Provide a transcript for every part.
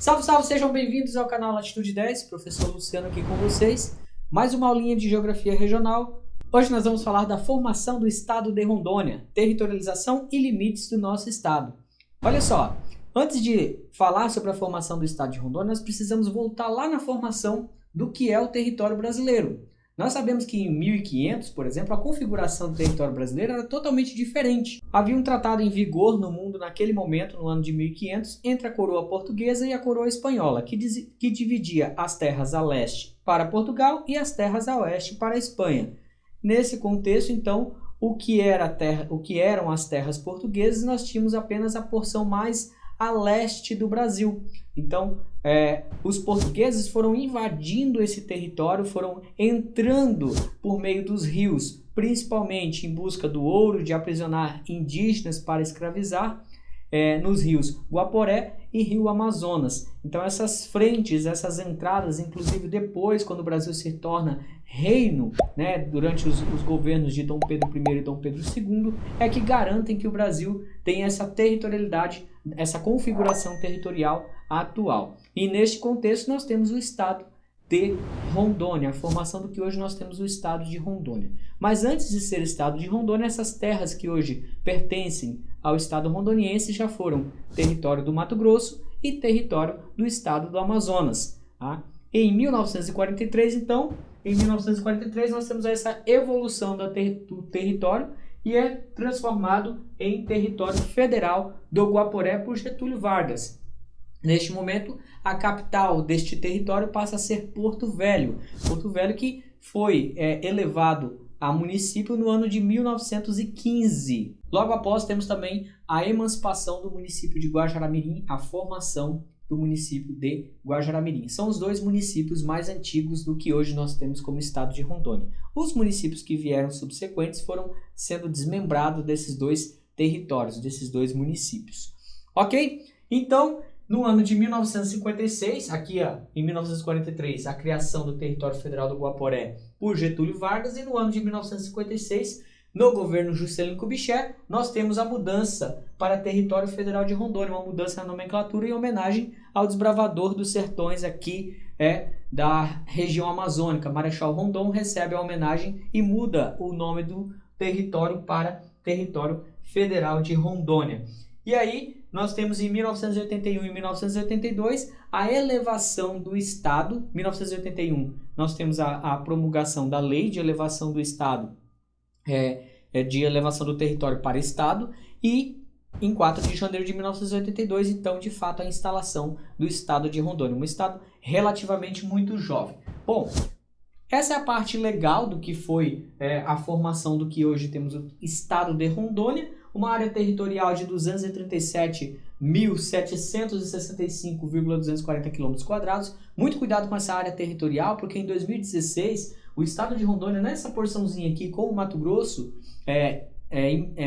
Salve, salve, sejam bem-vindos ao canal Latitude 10, professor Luciano aqui com vocês. Mais uma aulinha de Geografia Regional. Hoje nós vamos falar da formação do estado de Rondônia, territorialização e limites do nosso estado. Olha só, antes de falar sobre a formação do estado de Rondônia, nós precisamos voltar lá na formação do que é o território brasileiro. Nós sabemos que em 1500, por exemplo, a configuração do território brasileiro era totalmente diferente. Havia um tratado em vigor no mundo naquele momento, no ano de 1500, entre a coroa portuguesa e a coroa espanhola, que dividia as terras a leste para Portugal e as terras a oeste para a Espanha. Nesse contexto, então, o que eram as terras portuguesas, nós tínhamos apenas a porção mais a leste do Brasil. Então, os portugueses foram invadindo esse território, foram entrando por meio dos rios, principalmente em busca do ouro, de aprisionar indígenas para escravizar, nos rios Guaporé e Rio Amazonas. Então essas frentes, essas entradas, inclusive depois, quando o Brasil se torna reino, durante os governos de Dom Pedro I e Dom Pedro II, é que garantem que o Brasil tem essa territorialidade, essa configuração territorial atual. E neste contexto nós temos o estado de Rondônia, a formação do que hoje nós temos o estado de Rondônia. Mas antes de ser estado de Rondônia, essas terras que hoje pertencem ao estado rondoniense já foram território do Mato Grosso e território do estado do Amazonas. Tá? Em 1943, então, nós temos essa evolução do território e é transformado em território federal do Guaporé por Getúlio Vargas. Neste momento, a capital deste território passa a ser Porto Velho. Porto Velho que foi elevado a município no ano de 1915. Logo após, temos também a emancipação do município de Guajará-Mirim, a formação do município de Guajará-Mirim. São os dois municípios mais antigos do que hoje nós temos como estado de Rondônia. Os municípios que vieram subsequentes foram sendo desmembrados desses dois territórios, desses dois municípios. Ok? Então, no ano de 1956, em 1943, a criação do território federal do Guaporé por Getúlio Vargas, e no ano de 1956, no governo Juscelino Kubitschek, nós temos a mudança para território federal de Rondônia, uma mudança na nomenclatura em homenagem ao desbravador dos sertões aqui da região amazônica. Marechal Rondon recebe a homenagem e muda o nome do território para Território Federal de Rondônia. E aí, nós temos em 1981 e 1982 a elevação do Estado. Em 1981, nós temos a promulgação da Lei de Elevação do Estado, de elevação do território para Estado. E em 4 de janeiro de 1982, então, de fato, a instalação do Estado de Rondônia. Um Estado relativamente muito jovem. Bom, essa é a parte legal do que foi a formação do que hoje temos o Estado de Rondônia. Uma área territorial de 237.765,240 km². Muito cuidado com essa área territorial, porque em 2016, o estado de Rondônia, nessa porçãozinha aqui, com o Mato Grosso,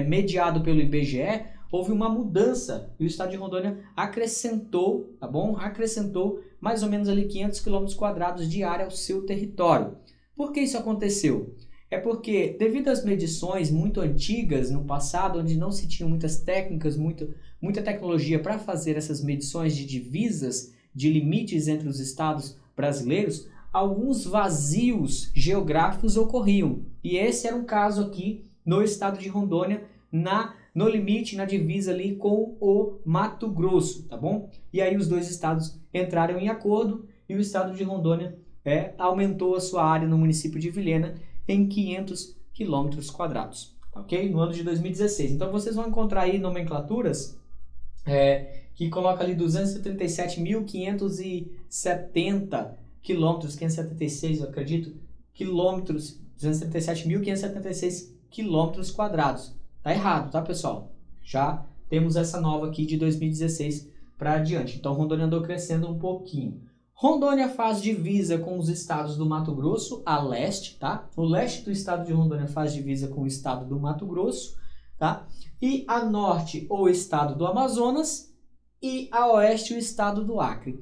mediado pelo IBGE, houve uma mudança e o estado de Rondônia acrescentou, tá bom? Acrescentou mais ou menos ali 500 km² de área ao seu território. Por que isso aconteceu? É porque, devido às medições muito antigas no passado, onde não se tinham muitas técnicas, muita tecnologia para fazer essas medições de divisas, de limites entre os estados brasileiros, alguns vazios geográficos ocorriam. E esse era um caso aqui no estado de Rondônia, no limite, na divisa ali com o Mato Grosso, tá bom? E aí os dois estados entraram em acordo e o estado de Rondônia aumentou a sua área no município de Vilhena em 500 km², ok? No ano de 2016. Então, vocês vão encontrar aí nomenclaturas que coloca ali 237.570 quilômetros, 576, eu acredito, quilômetros, 237.576 km². Tá errado, tá, pessoal? Já temos essa nova aqui de 2016 para adiante. Então, Rondônia andou crescendo um pouquinho. Rondônia faz divisa com os estados do Mato Grosso a leste, tá? O leste do estado de Rondônia faz divisa com o estado do Mato Grosso, tá? E a norte o estado do Amazonas e a oeste o estado do Acre.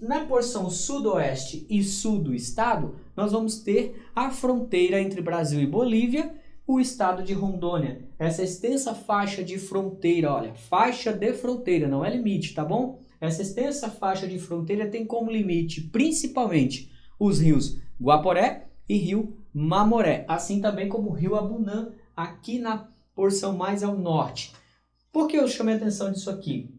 Na porção sudoeste e sul do estado, nós vamos ter a fronteira entre Brasil e Bolívia, o estado de Rondônia. Essa extensa faixa de fronteira, olha, faixa de fronteira, não é limite, tá bom? essa extensa faixa de fronteira tem como limite principalmente os rios Guaporé e rio Mamoré, assim também como o rio Abunã, aqui na porção mais ao norte. Por que eu chamei a atenção disso aqui?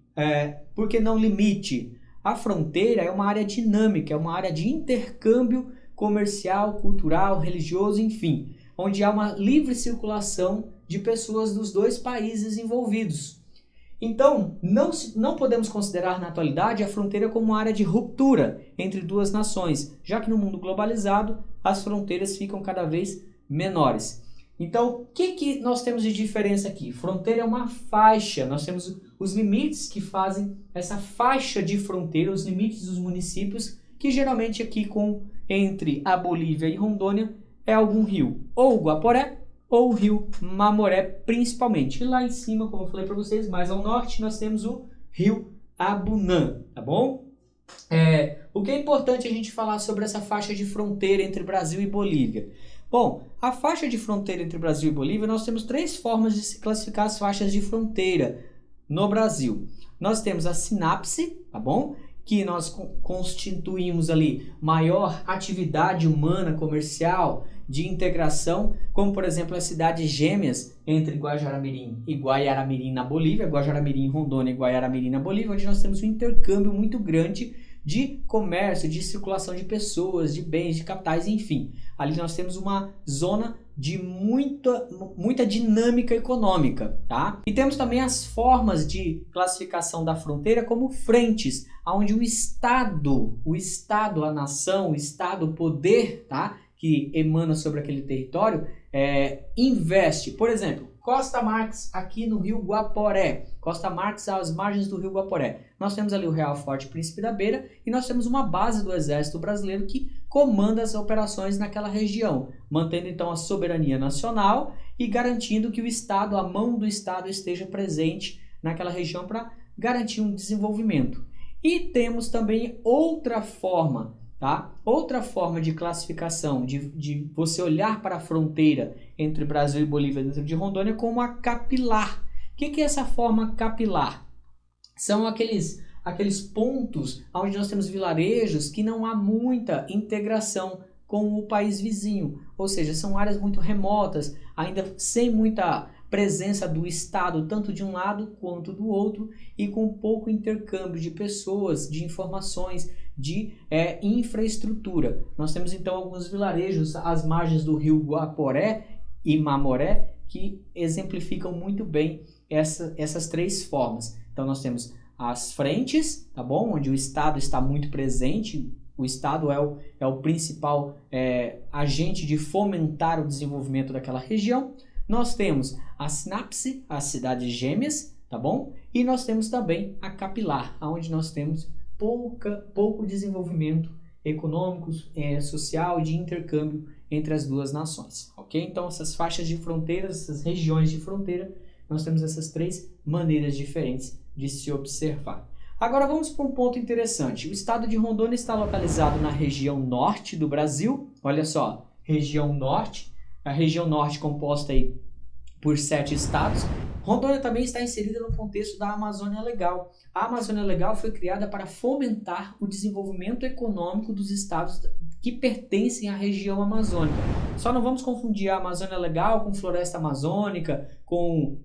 Porque não limite. A fronteira é uma área dinâmica, é uma área de intercâmbio comercial, cultural, religioso, enfim, onde há uma livre circulação de pessoas dos dois países envolvidos. Então, não podemos considerar na atualidade a fronteira como uma área de ruptura entre duas nações, já que no mundo globalizado as fronteiras ficam cada vez menores. Então, o que nós temos de diferença aqui? Fronteira é uma faixa, nós temos os limites que fazem essa faixa de fronteira, os limites dos municípios, que geralmente aqui entre a Bolívia e Rondônia é algum rio, ou o Guaporé, ou o rio Mamoré principalmente. E lá em cima, como eu falei para vocês, mais ao norte, nós temos o rio Abunã, tá bom? O que é importante a gente falar sobre essa faixa de fronteira entre Brasil e Bolívia? Bom, a faixa de fronteira entre Brasil e Bolívia, nós temos 3 formas de se classificar as faixas de fronteira no Brasil. Nós temos a sinapse, tá bom? Que nós constituímos ali maior atividade humana, comercial, de integração, como por exemplo as cidades gêmeas entre Guajará-Mirim e Guaiara-Mirim na Bolívia, Guajará-Mirim, Rondônia e Guaiara-Mirim na Bolívia, onde nós temos um intercâmbio muito grande de comércio, de circulação de pessoas, de bens, de capitais, enfim. Ali nós temos uma zona de muita dinâmica econômica, tá? E temos também as formas de classificação da fronteira como frentes, onde o Estado, a nação, o Estado, o poder, tá? Que emana sobre aquele território, investe. Por exemplo, Costa Marques aqui no rio Guaporé, Costa Marques às margens do rio Guaporé. Nós temos ali o Real Forte Príncipe da Beira e nós temos uma base do Exército Brasileiro que comanda as operações naquela região, mantendo então a soberania nacional e garantindo que o Estado, a mão do Estado esteja presente naquela região para garantir um desenvolvimento. E temos também outra forma, tá? Outra forma de classificação, de você olhar para a fronteira entre Brasil e Bolívia dentro de Rondônia como a capilar. O que é essa forma capilar? São aqueles pontos onde nós temos vilarejos que não há muita integração com o país vizinho, ou seja, são áreas muito remotas, ainda sem muita presença do Estado, tanto de um lado quanto do outro, e com pouco intercâmbio de pessoas, de informações, de infraestrutura. Nós temos então alguns vilarejos às margens do rio Guaporé e Mamoré que exemplificam muito bem essas 3 formas. Então nós temos as frentes, tá bom? Onde o Estado está muito presente. O Estado é o principal agente de fomentar o desenvolvimento daquela região. Nós temos a sinapse, as cidades gêmeas, tá bom? E nós temos também a capilar, onde nós temos pouco desenvolvimento econômico, social e de intercâmbio entre as duas nações, ok? Então essas faixas de fronteira, essas regiões de fronteira, nós temos essas 3 maneiras diferentes de se observar. Agora vamos para um ponto interessante. O estado de Rondônia está localizado na região norte do Brasil. Olha só, região norte. A região norte composta aí por 7 estados. Rondônia também está inserida no contexto da Amazônia Legal. A Amazônia Legal foi criada para fomentar o desenvolvimento econômico dos estados que pertencem à região amazônica. Só não vamos confundir a Amazônia Legal com Floresta Amazônica, com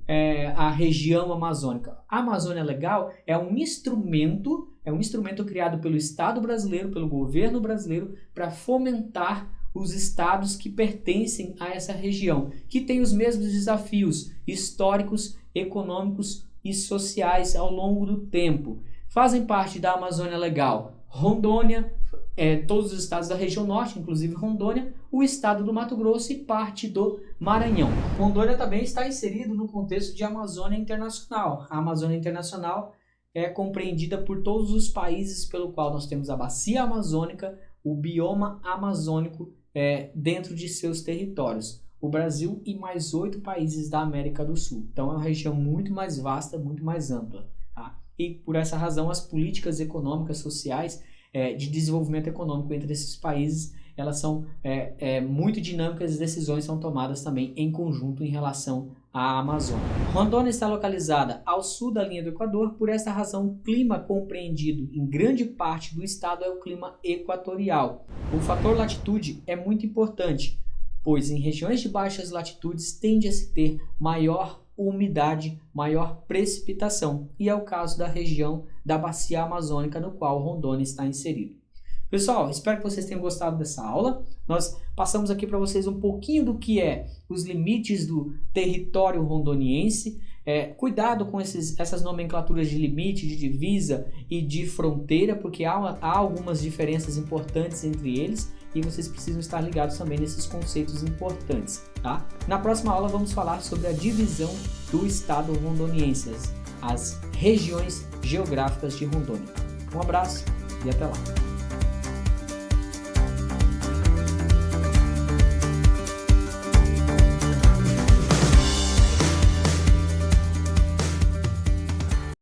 a região amazônica. A Amazônia Legal é um instrumento criado pelo Estado brasileiro, pelo governo brasileiro, para fomentar os estados que pertencem a essa região, que tem os mesmos desafios históricos, econômicos e sociais ao longo do tempo. Fazem parte da Amazônia Legal Rondônia, todos os estados da região norte, inclusive Rondônia, o estado do Mato Grosso e parte do Maranhão. Rondônia também está inserido no contexto de Amazônia Internacional. A Amazônia Internacional é compreendida por todos os países pelo qual nós temos a bacia amazônica, o bioma amazônico dentro de seus territórios. O Brasil e mais 8 países da América do Sul. Então é uma região muito mais vasta, muito mais ampla. Tá? E por essa razão as políticas econômicas, sociais, de desenvolvimento econômico entre esses países elas são muito dinâmicas, as decisões são tomadas também em conjunto em relação à Amazônia. Rondônia está localizada ao sul da linha do Equador, por essa razão o clima compreendido em grande parte do estado é o clima equatorial. O fator latitude é muito importante, pois em regiões de baixas latitudes tende a se ter maior umidade, maior precipitação, e é o caso da região da Bacia Amazônica, no qual Rondônia está inserido. Pessoal, espero que vocês tenham gostado dessa aula. Nós passamos aqui para vocês um pouquinho do que é os limites do território rondoniense. Cuidado com essas nomenclaturas de limite, de divisa e de fronteira, porque há algumas diferenças importantes entre eles e vocês precisam estar ligados também nesses conceitos importantes, tá? Na próxima aula vamos falar sobre a divisão do estado rondoniense, as regiões geográficas de Rondônia. Um abraço e até lá!